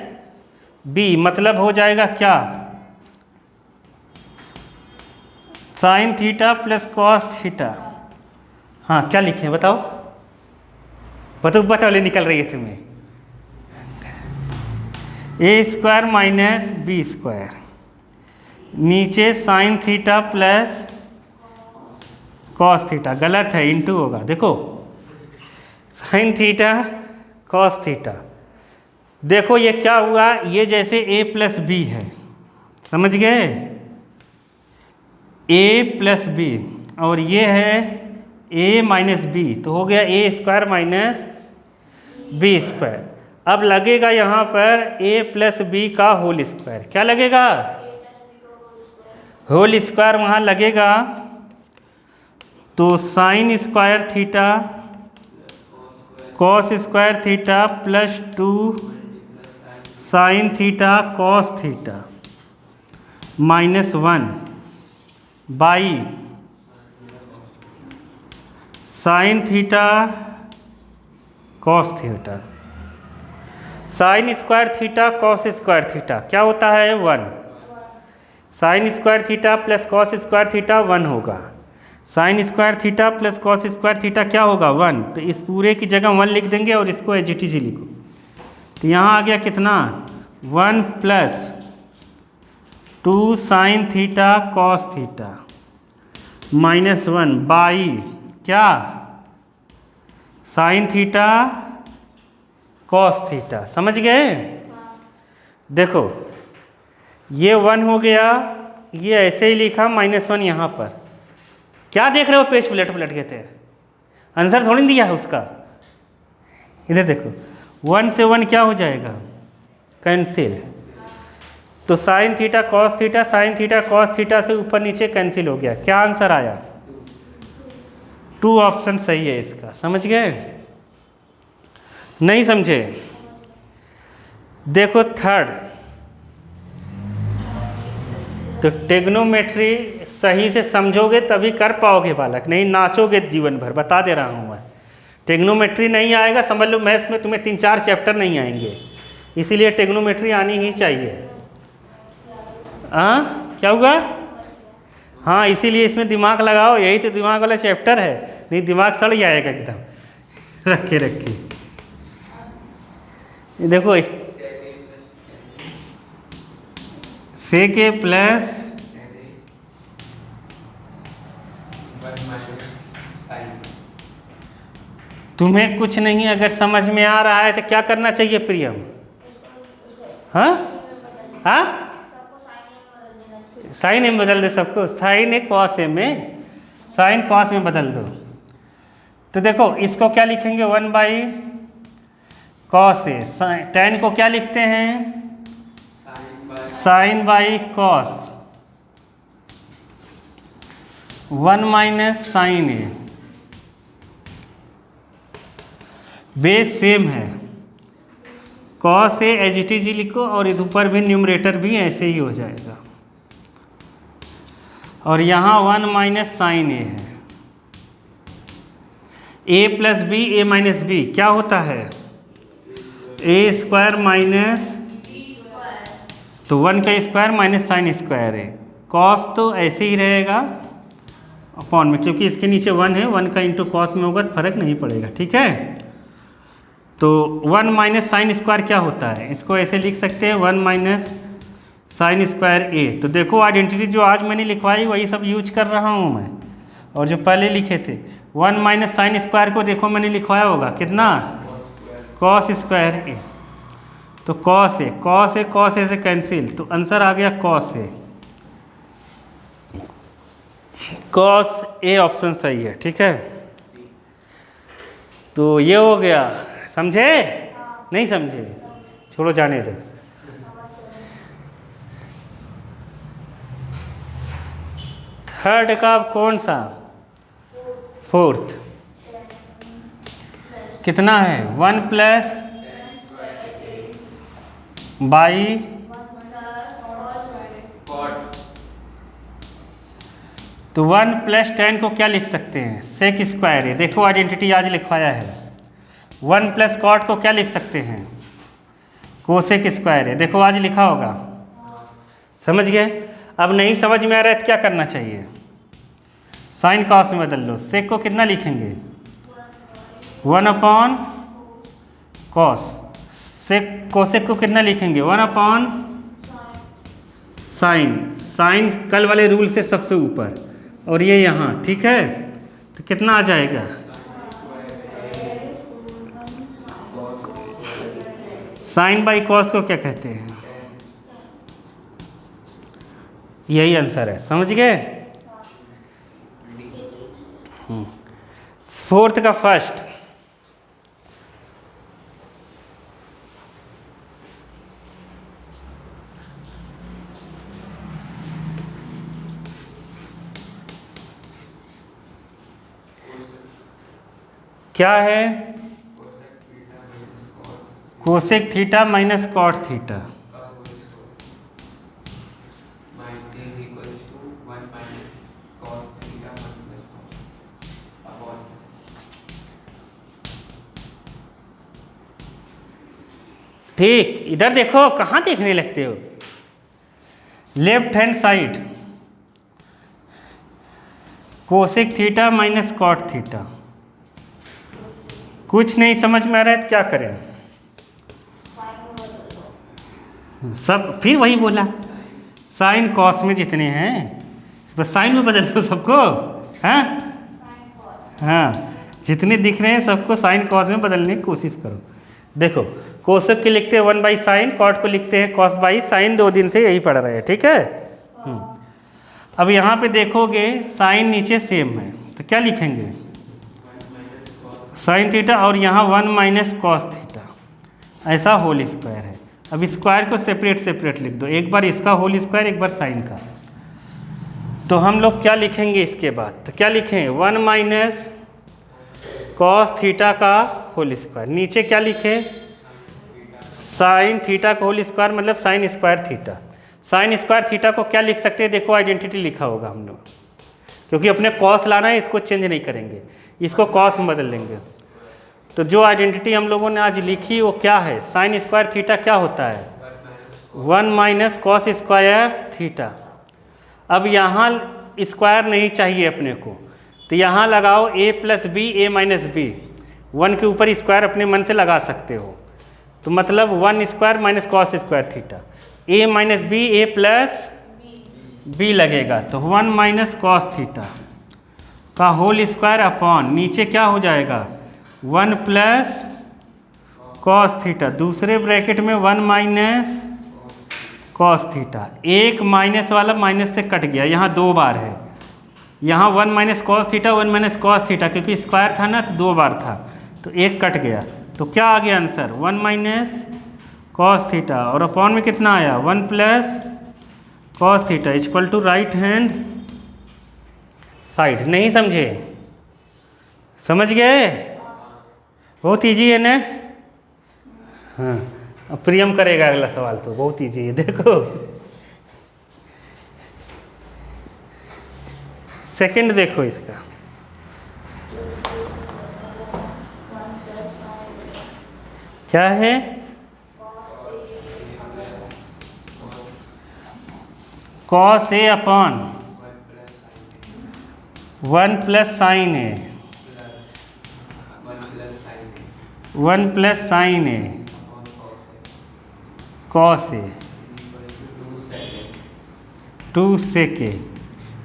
B, मतलब हो जाएगा क्या, sine theta plus cos theta. हाँ, क्या लिखे बताओ, बताओ ले निकल रही है तुम्हें, a² माइनस b², नीचे sign theta plus cos theta, गलत है, इंटू होगा। देखो साइन थीटा कॉस थीटा, देखो ये क्या हुआ, ये जैसे a प्लस बी है, समझ गए, a प्लस बी, और ये है a माइनस बी, तो हो गया a² माइनस b²। अब लगेगा यहाँ पर a प्लस बी का होल स्क्वायर, क्या लगेगा, होल स्क्वायर वहाँ लगेगा, तो sine square theta cos square theta +2 sine theta cos theta -1 by sine theta cos theta. Sign square theta cos square theta क्या होता है, 1। Sign square theta plus cos square theta 1 होगा, sign square theta plus cos square theta क्या होगा, 1। तो इस पूरे की जगह 1 लिख देंगे और इसको एज इट इज लिखो, तो यहाँ आ गया कितना, 1 plus 2 sine theta cos theta -1 by क्या, साइन थीटा कॉस थीटा। समझ गए? देखो ये 1 हो गया, ये ऐसे ही लिखा, -1 यहाँ पर। क्या देख रहे हो, पेज पलट के थे, आंसर थोड़ी दिया है उसका। इधर देखो, 1 से 1 क्या हो जाएगा, कैंसिल, तो sine theta cos theta, sine theta cos theta से ऊपर नीचे कैंसिल हो गया। क्या आंसर आया, 2 ऑप्शन सही है इसका। समझ गए? नहीं समझे? देखो थर्ड, तो टेग्नोमेट्री सही से समझोगे तभी कर पाओगे बालक, नहीं नाचोगे जीवन भर, बता दे रहा हूँ मैं। टेग्नोमेट्री नहीं आएगा समझ लो, मैथ्स में तुम्हें 3-4 चैप्टर नहीं आएंगे, इसीलिए टेग्नोमेट्री आनी ही चाहिए। हाँ क्या हुआ, हाँ इसीलिए इसमें दिमाग लगाओ, यही तो दिमाग वाला चैप्टर है, नहीं दिमाग सड़ जाएगा एकदम। रखे रखे देखो, सेक प्लस तुम्हें कुछ नहीं अगर समझ में आ रहा है तो क्या करना चाहिए प्रियम? हाँ हाँ, साइन में बदल दे सबको, साइन ए कॉस ए में, साइन कॉस में बदल दो। तो देखो इसको क्या लिखेंगे, 1 बाई कॉस ए, tan को क्या लिखते हैं, sine by cos, 1 minus sine A. Base same है, cos A as it is लिखो और इस ऊपर भी न्यूमरेटर भी ऐसे ही हो जाएगा। और यहाँ 1 माइनस साइन ए है, ए plus B A minus B क्या होता है ए स्क्वायर माइनस, तो 1 का स्क्वायर माइनस साइन स्क्वायर है, कॉस तो ऐसे ही रहेगा अपॉन में, क्योंकि इसके नीचे 1 है, 1 का इंटू कॉस में होगा तो फर्क नहीं पड़ेगा, ठीक है। तो 1 माइनस साइन स्क्वायर क्या होता है, इसको ऐसे लिख सकते हैं 1 माइनस साइन स्क्वायर ए। तो देखो आइडेंटिटी जो आज मैंने लिखवाई वही सब यूज कर रहा हूँ मैं, और जो पहले लिखे थे 1 माइनस साइन स्क्वायर को देखो मैंने लिखवाया होगा कितना, कॉस स्क्वायर ए। तो कॉस ए से कैंसिल, तो आंसर आ गया cos A. Cos A option सही है, ठीक है। तो ये हो गया, समझे नहीं समझे, छोड़ो जाने दो। थर्ड का कौन सा, फोर्थ कितना है 1 प्लस बाई, तो 1 प्लस 10 को क्या लिख सकते हैं सेक स्क्वायर है, देखो आइडेंटिटी आज लिखवाया है। 1 प्लस कॉट को क्या लिख सकते हैं कोसेक स्क्वायर है, देखो आज लिखा होगा, समझ गए। अब नहीं समझ में आ रहा है तो क्या करना चाहिए, साइन कॉस में बदल लो, सेक को कितना लिखेंगे 1 अपॉन कॉस, सेक कोसेक को कितना लिखेंगे 1 अपॉन साइन, साइन कल वाले रूल से सबसे ऊपर, और ये यहाँ, ठीक है। तो कितना आ जाएगा, साइन बाई कॉस को क्या कहते हैं, यही आंसर है, समझ गए। फोर्थ का फर्स्ट, क्या है cosec theta minus cot theta, ठीक। इधर देखो, कहाँ देखने लगते हो, left hand side cosec theta minus cot theta. कुछ नहीं समझ में आ रहा है क्या करें, सब फिर वही बोला, साइन कॉस में जितने हैं बस साइन में बदल दो सबको, हाँ हाँ, जितने दिख रहे हैं सबको साइन कॉस में बदलने की कोशिश करो। देखो कोसेक के लिखते हैं 1 बाई साइन, कॉट को लिखते हैं कॉस बाई साइन, 2 दिन से यही पढ़ रहे हैं, ठीक है। अब यहाँ पे देखोगे साइन नीचे सेम है, तो क्या लिखेंगे साइन थीटा, और यहाँ 1 माइनस कॉस थीटा, ऐसा होल स्क्वायर है। अब स्क्वायर को सेपरेट सेपरेट लिख दो, एक बार इसका होल स्क्वायर एक बार साइन का। तो हम लोग क्या लिखेंगे इसके बाद, तो क्या लिखें 1 माइनस कॉस थीटा का होल स्क्वायर, नीचे क्या लिखे साइन थीटा का होल स्क्वायर, मतलब sign square theta. Sign square theta को क्या लिख सकते हैं, देखो आइडेंटिटी लिखा होगा हम लोग, क्योंकि अपने कॉस लाना है, इसको चेंज नहीं करेंगे, इसको कॉस में बदल लेंगे। तो जो आइडेंटिटी हम लोगों ने आज लिखी वो क्या है, साइन स्क्वायर थीटा क्या होता है 1 माइनस कॉस स्क्वायर थीटा। अब यहाँ स्क्वायर नहीं चाहिए अपने को, तो यहाँ लगाओ a plus B A minus B, 1 के ऊपर स्क्वायर अपने मन से लगा सकते हो, तो मतलब 1 square minus cos square theta, a minus B A plus B लगेगा, तो 1 माइनस कॉस थीटा का होल स्क्वायर अपॉन नीचे क्या हो जाएगा 1 प्लस कॉस थीटा, दूसरे ब्रैकेट में 1 माइनस कॉस थीटा, एक माइनस वाला माइनस से कट गया, यहाँ 2 बार है, यहाँ 1 minus cos theta 1 minus cos theta, क्योंकि स्क्वायर था ना तो 2 बार था, तो एक कट गया, तो क्या आ गया आंसर 1 माइनस कॉस थीटा, और अपॉन में कितना आया 1 plus cos theta equal to right hand side. नहीं समझे, समझ गए, बहुत इजी है ना। हाँ, अब प्रियम करेगा अगला सवाल, तो बहुत इजी है, देखो सेकंड देखो इसका। क्या है? Cos A upon 1 plus sine A, 1 plus sine A cos ए 2 सेक ए।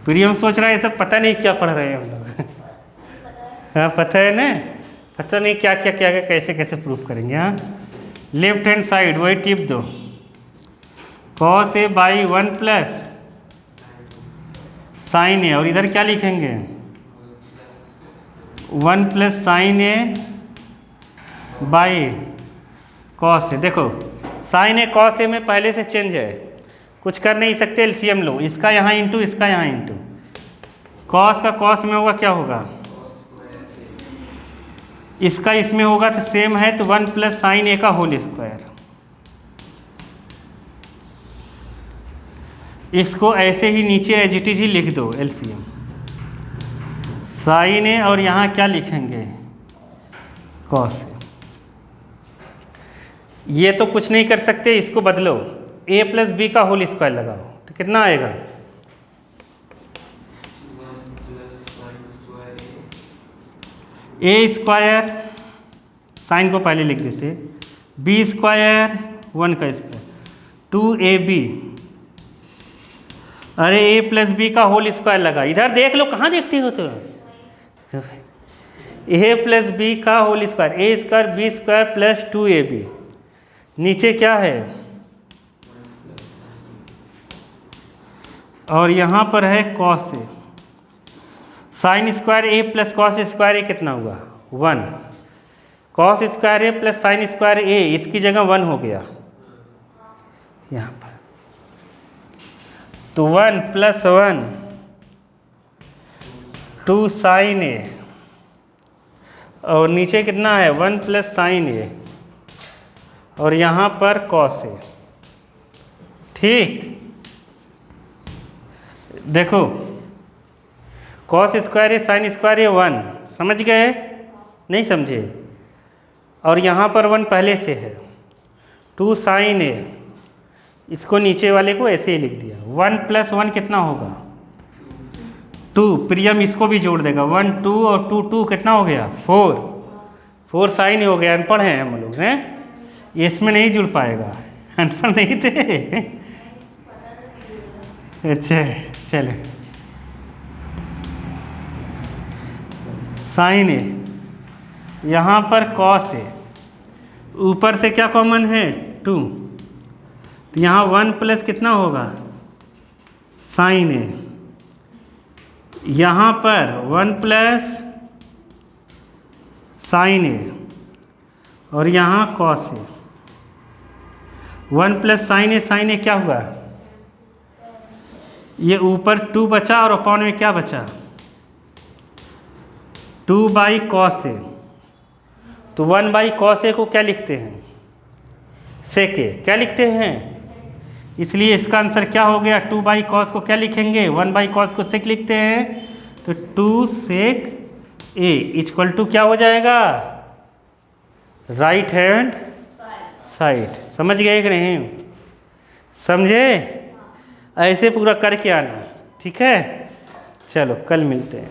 प्रियम सोच रहा है ये सब पता नहीं क्या पढ़ रहे हैं हम लोग। हाँ पता है ना, पता नहीं क्या क्या क्या क्या कैसे कैसे प्रूफ करेंगे। हाँ, लेफ्ट हैंड साइड वही टिप दो, cos A by 1 plus sine A, और इधर क्या लिखेंगे? 1 plus sine A by cos A. देखो साइन ए कॉस ए में पहले से चेंज है, कुछ कर नहीं सकते, एलसीएम लो, इसका यहाँ इंटू इसका यहाँ इंटू, कॉस का कॉस में होगा क्या होगा? इसका इसमें होगा तो सेम है, तो 1 प्लस साइन ए का होल स्क्वायर। इसको ऐसे ही नीचे एज इट इज ही लिख दो, एलसीएम साइन ए और यहाँ क्या लिखेंगे? कॉस ए। ये तो कुछ नहीं कर सकते, इसको बदलो, ए प्लस बी का होल स्क्वायर लगाओ तो कितना आएगा? ए स्क्वायर, साइन को पहले लिख देते, बी स्क्वायर 1 का स्क्वायर 2ab। अरे ए प्लस बी का होल स्क्वायर लगा, इधर देख लो, कहाँ देखते हो तो? ए प्लस बी का whole square, A square B square plus 2ab, नीचे क्या है? और यहाँ पर है cos A, sine square A plus cos square A कितना हुआ? 1, cos square A plus sine square A, इसकी जगह 1 हो गया यहाँ पर, तो 1 प्लस 1 2 साइन ए, और नीचे कितना है? 1 प्लस साइन ए, और यहाँ पर कॉस ए। ठीक, देखो कॉस स्क्वायर ए साइन स्क्वायर ए 1, समझ गए? नहीं समझे? और यहाँ पर 1 पहले से है, 2 साइन ए, इसको नीचे वाले को ऐसे ही लिख दिया, 1 प्लस 1 कितना होगा? 2। प्रियम इसको भी जोड़ देगा, 1 2 और 2 2 कितना हो गया? 4 साइन ही हो गया। अनपढ़ हैं हम लोग, हैं, इसमें नहीं जुड़ पाएगा, अनपढ़ नहीं थे। अच्छा चले, साइन ए, यहाँ पर कॉस ए, ऊपर से क्या कॉमन है? 2, तो यहाँ 1 प्लस कितना होगा? साइन ए, यहाँ पर 1 प्लस साइन ए, और यहाँ cos A, 1 plus sine A क्या हुआ? ये ऊपर 2 बचा और अपॉन में क्या बचा? 2 बाई कॉस ए, तो 1 बाई कॉस ए को क्या लिखते हैं? सेक ए, क्या लिखते हैं? इसलिए इसका आंसर क्या हो गया? 2 बाई कॉस को क्या लिखेंगे? 1 बाई कॉस को सेक लिखते हैं, तो 2 सेक ए इक्वल टू क्या हो जाएगा? Right hand side. समझ गए कि नहीं? समझे? ऐसे पूरा करके आना, ठीक है? चलो कल मिलते हैं।